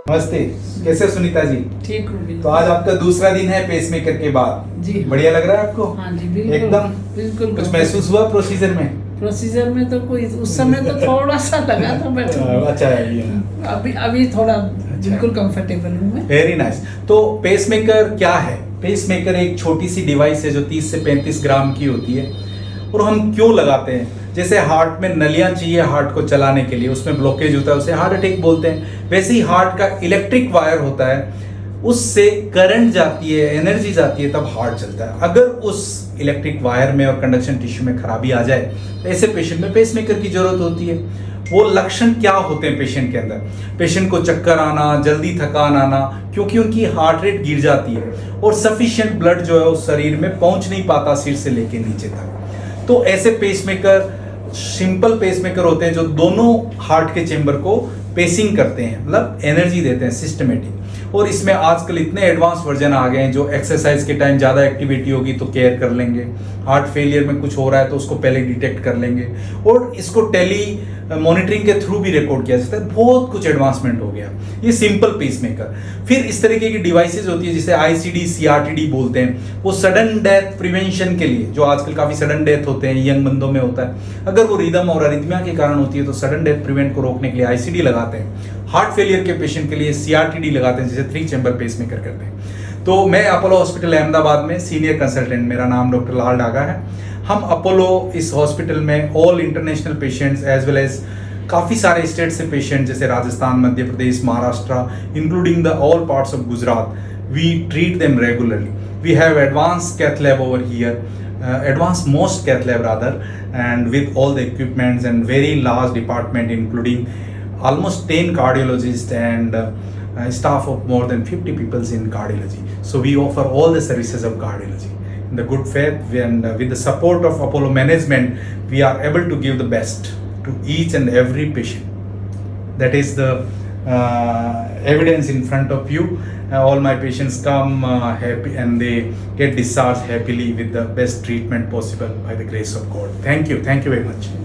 नमस्ते, कैसे हो सुनीता जी? ठीक हूँ। तो आज आपका दूसरा दिन है पेसमेकर के बाद। जी बढ़िया लग रहा है आपको? हाँ जी, बिल्कुल एकदम बिल्कुल। कुछ महसूस हुआ प्रोसीजर में? प्रोसीजर में तो कोई उस समय तो थोड़ा सा लगा था बट अच्छा है। अभी थोड़ा बिल्कुल कंफर्टेबल हूँ मैं। Very nice. तो पेसमेकर क्या है? पेसमेकर एक छोटी सी डिवाइस है जो 30 से 35 ग्राम की होती है। और हम क्यों लगाते हैं? जैसे हार्ट में नलियां चाहिए हार्ट को चलाने के लिए, उसमें ब्लॉकेज होता है, उसे हार्ट अटैक बोलते हैं। वैसे ही हार्ट का इलेक्ट्रिक वायर होता है, उससे करंट जाती है, एनर्जी जाती है, तब हार्ट चलता है। अगर उस इलेक्ट्रिक वायर में और कंडक्शन टिश्यू में खराबी आ जाए तो ऐसे पेशेंट में पेसमेकर की जरूरत होती है। वो लक्षण क्या होते हैं पेशेंट के अंदर? पेशेंट को चक्कर आना, जल्दी थकान आना, क्योंकि उनकी हार्ट रेट गिर जाती है और सफिशिएंट ब्लड जो है उस शरीर में पहुंच नहीं पाता सिर से लेके नीचे तक। तो ऐसे पेसमेकर सिंपल पेसमेकर होते हैं जो दोनों हार्ट के चेंबर को पेसिंग करते हैं, मतलब एनर्जी देते हैं सिस्टमेटिक। और इसमें आजकल इतने एडवांस वर्जन आ गए हैं जो एक्सरसाइज के टाइम ज़्यादा एक्टिविटी होगी तो केयर कर लेंगे, हार्ट फेलियर में कुछ हो रहा है तो उसको पहले डिटेक्ट कर लेंगे, और इसको टेली मॉनिटरिंग के थ्रू भी रिकॉर्ड किया जाता है। बहुत कुछ एडवांसमेंट हो गया ये सिंपल पेसमेकर। फिर इस तरीके की डिवाइसेज होती है जिसे आईसीडी सीआरटीडी बोलते हैं, वो सडन डेथ प्रिवेंशन के लिए, जो आजकल काफी सडन डेथ होते हैं यंग बंदों में होता है, अगर वो रिदम और अरिथमिया के कारण होती है तो सडन डेथ प्रिवेंट को रोकने के लिए आईसीडी लगाते हैं। हार्ट फेलियर के पेशेंट के लिए सीआरटीडी लगाते हैं, जिसे 3 चैम्बर पेसमेकर करते हैं। तो मैं अपोलो हॉस्पिटल अहमदाबाद में सीनियर कंसल्टेंट, मेरा नाम डॉक्टर लाल डागा है। हम अपोलो इस हॉस्पिटल में all international patients as well as काफ़ी सारे स्टेट से पेशेंट जैसे Rajasthan, Madhya Pradesh, Maharashtra, including the all parts of Gujarat, we treat them regularly. We have advanced cath lab over here, advanced most cath lab rather, and with all the equipments and very large department including almost 10 cardiologists and staff of more than 50 people in cardiology. So we offer all the services of cardiology. In the good faith and with the support of Apollo management, we are able to give the best to each and every patient. That is the evidence in front of you. All my patients come happy and they get discharged happily with the best treatment possible by the grace of God. Thank you very much.